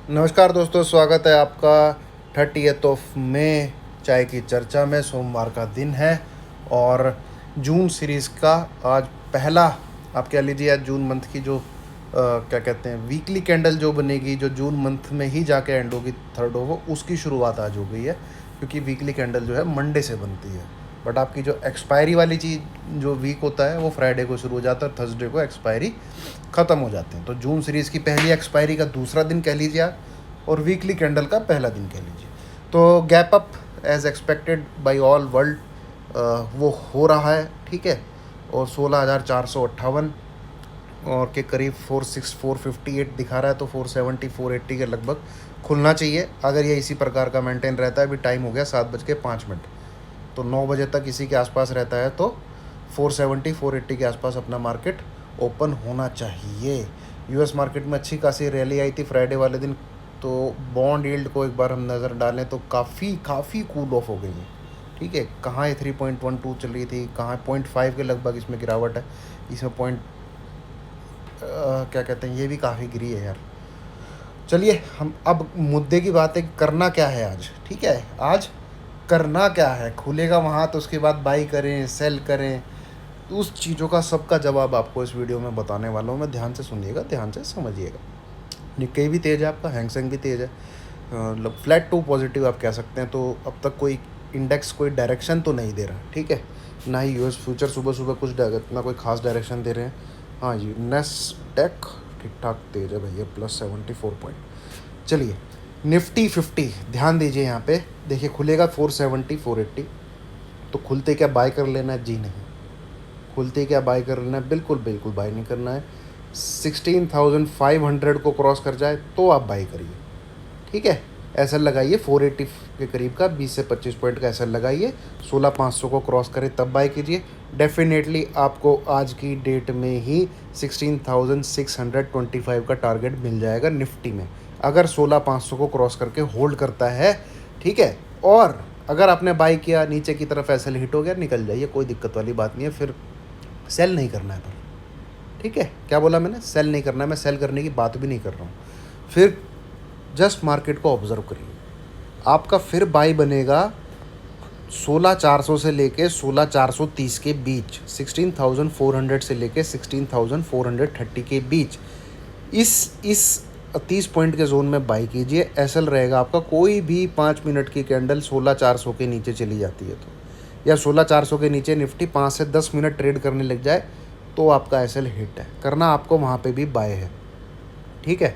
नमस्कार दोस्तों, स्वागत है आपका 30th ऑफ मई चाय की चर्चा में। सोमवार का दिन है और जून सीरीज़ का आज पहला, आप कह लीजिए आज जून मंथ की जो क्या कहते हैं वीकली कैंडल जो बनेगी, जो जून मंथ में ही जाके एंड होगी, थर्ड हो, उसकी शुरुआत आज हो गई है। क्योंकि वीकली कैंडल जो है मंडे से बनती है, बट आपकी जो एक्सपायरी वाली चीज़ जो वीक होता है वो फ्राइडे को शुरू हो जाता है, थर्सडे को एक्सपायरी ख़त्म हो जाते हैं। तो जून सीरीज़ की पहली एक्सपायरी का दूसरा दिन कह लीजिए आप, और वीकली कैंडल का पहला दिन कह लीजिए। तो gap up as expected by all world वो हो रहा है, ठीक है। और 16,458 और के करीब 458 दिखा रहा है, तो 470 480 के लगभग खुलना चाहिए अगर ये इसी प्रकार का मेंटेन रहता है। अभी टाइम हो गया 7:05, तो 9 बजे तक इसी के आसपास रहता है, तो 470 480 के आसपास अपना मार्केट ओपन होना चाहिए। यूएस मार्केट में अच्छी खासी रैली आई थी फ्राइडे वाले दिन, तो बॉन्ड यील्ड को एक बार हम नज़र डालें तो काफ़ी कूल ऑफ हो गई है, ठीक है। कहाँ ये 3.12 चल रही थी, कहाँ 0.5 के लगभग इसमें गिरावट है। इसमें क्या कहते हैं, ये भी काफ़ी गिरी है यार। चलिए हम अब मुद्दे की बातें, करना क्या है आज, ठीक है। आज करना क्या है, खुलेगा वहाँ तो उसके बाद बाई करें सेल करें, उस चीज़ों का सबका जवाब आपको इस वीडियो में बताने वाला हूँ मैं। ध्यान से सुनिएगा, ध्यान से समझिएगा। निक्केई भी तेज़ है आपका, हैंगसेंग भी तेज़ है, मतलब फ्लैट टू पॉजिटिव आप कह सकते हैं। तो अब तक कोई इंडेक्स कोई डायरेक्शन तो नहीं दे रहा, ठीक है। ना ही यूएस फ्यूचर सुबह सुबह कुछ ना कोई खास डायरेक्शन दे रहे हैं। हाँ जी, नेस्डेक ठीक ठाक तेज़ है भैया, +74 पॉइंट। चलिए निफ्टी 50 ध्यान दीजिए, यहाँ पे देखिए खुलेगा 470 480, तो खुलते क्या बाय कर लेना है? जी नहीं, खुलते क्या बाय कर लेना है? बिल्कुल बिल्कुल बाय नहीं करना है। 16,500 को क्रॉस कर जाए तो आप बाई करिए, ठीक है। एसएल लगाइए 480 के करीब का, 20 से 25 पॉइंट का एसएल लगाइए। 16,500 को क्रॉस करे तब बाई कीजिए। डेफिनेटली आपको आज की डेट में ही 16,625 का टारगेट मिल जाएगा निफ्टी में, अगर 16,500 को क्रॉस करके होल्ड करता है, ठीक है। और अगर आपने बाई किया, नीचे की तरफ एसएल हिट हो गया, निकल जाइए, कोई दिक्कत वाली बात नहीं है। फिर सेल नहीं करना है, पर ठीक है। क्या बोला मैंने? सेल नहीं करना है, मैं सेल करने की बात भी नहीं कर रहा हूँ। फिर जस्ट मार्केट को ऑब्जर्व करिए, आपका फिर बाई बनेगा 16,400 से लेके 16,430 के बीच, 16,400 से लेके 16,430 के बीच, इस 30 पॉइंट के जोन में बाई कीजिए। एसएल रहेगा आपका, कोई भी 5 मिनट की कैंडल 16,400 के नीचे चली जाती है तो, या 16,400 के नीचे निफ्टी 5 से 10 मिनट ट्रेड करने लग जाए तो आपका एसएल हिट है, करना आपको वहाँ पे भी बाय है, ठीक है।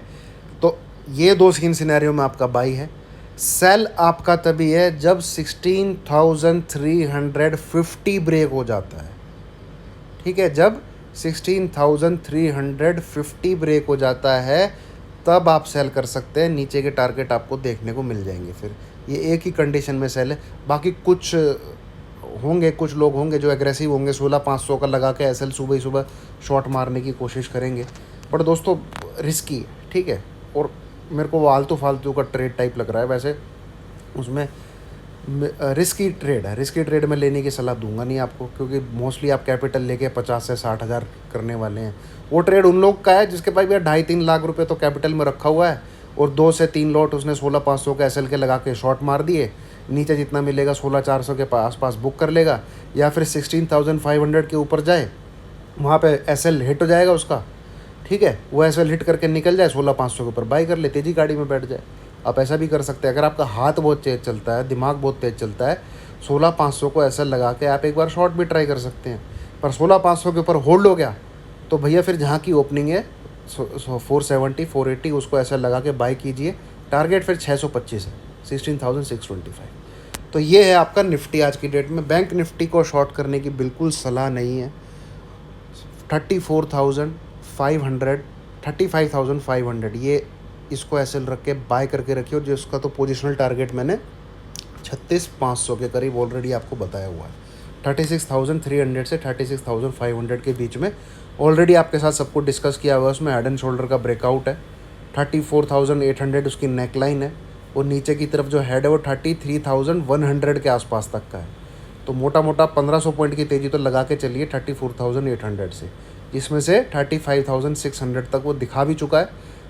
तो ये दो सीन सिनेरियो में आपका बाई है। सेल आपका तभी है जब 16,350 ब्रेक हो जाता है, ठीक है। जब 16,350 ब्रेक हो जाता है तब आप सेल कर सकते हैं। नीचे के टारगेट आपको देखने को मिल जाएंगे। फिर ये एक ही कंडीशन में सेल है। बाकी कुछ लोग होंगे जो एग्रेसिव होंगे, 16,500 का लगा के एसएल सुबह ही सुबह शॉट मारने की कोशिश करेंगे, पर दोस्तों रिस्की है, ठीक है। और मेरे को वो आलतू फालतू का ट्रेड टाइप लग रहा है, वैसे उसमें रिस्की ट्रेड है। रिस्की ट्रेड में लेने की सलाह दूंगा नहीं आपको, क्योंकि मोस्टली आप कैपिटल लेके 50 से 60 हज़ार करने वाले हैं। वो ट्रेड उन लोग का है जिसके पास भैया 2.5-3 लाख रुपए तो कैपिटल में रखा हुआ है, और 2 से 3 लॉट उसने 16,500 के एसएल के लगा के शॉर्ट मार दिए। नीचे जितना मिलेगा 16,400 के आसपास बुक कर लेगा, या फिर 16,500 के ऊपर जाए, वहाँ पे एसएल हिट हो जाएगा उसका, ठीक है। वो एसएल हिट करके निकल जाए, 16,500 के ऊपर बाई कर ले, तेजी गाड़ी में बैठ जाए। आप ऐसा भी कर सकते हैं, अगर आपका हाथ बहुत तेज चलता है, दिमाग बहुत तेज चलता है, 16,500 को एसएल लगा के आप एक बार शॉर्ट भी ट्राई कर सकते हैं। पर 16,500 के ऊपर होल्ड हो गया तो भैया फिर जहाँ की ओपनिंग है 470 480 उसको एसएल लगा के बाई कीजिए। टारगेट फिर 625 है, 16,625। तो ये है आपका निफ्टी आज की डेट में। बैंक निफ्टी को शॉर्ट करने की बिल्कुल सलाह नहीं है। 34,500 35,500 ये इसको एसएल रख के बाय करके रखिए। और जो इसका तो पोजिशनल टारगेट मैंने 36,500 के करीब ऑलरेडी आपको बताया हुआ है। 36,300 से 36,500 के बीच में ऑलरेडी आपके साथ सबको डिस्कस किया हुआ है। उसमें हेड एंड शोल्डर का ब्रेकआउट है, 34,800 उसकी नेकलाइन है, और नीचे की तरफ जो हेड है वो 33,100 के आसपास तक का है। तो मोटा मोटा 1,500 पॉइंट की तेज़ी तो लगा के चलिए 34,800 से, जिसमें से 35,600 तक वो दिखा भी चुका है।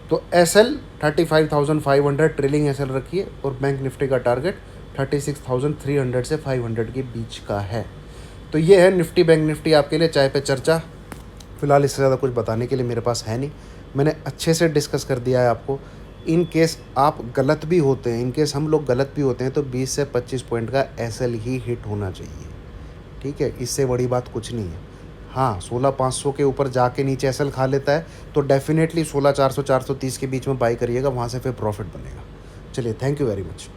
तो एसएल 35,500 ट्रेलिंग एसएल रखिए और बैंक निफ्टी का टारगेट 36,300 से 500 के बीच का है। तो ये है निफ्टी बैंक निफ्टी आपके लिए चाय पे चर्चा। फ़िलहाल इससे ज़्यादा कुछ बताने के लिए मेरे पास है नहीं, मैंने अच्छे से डिस्कस कर दिया है आपको। इन केस आप गलत भी होते हैं, इन केस हम लोग गलत भी होते हैं, तो 20 से 25 पॉइंट का एसएल ही हिट होना चाहिए, ठीक है, इससे बड़ी बात कुछ नहीं है। हाँ, 16,500 के ऊपर जाके नीचे एसएल खा लेता है तो डेफिनेटली 16,400 430 के बीच में बाई करिएगा, वहाँ से फिर प्रॉफिट बनेगा। चलिए, थैंक यू वेरी मच।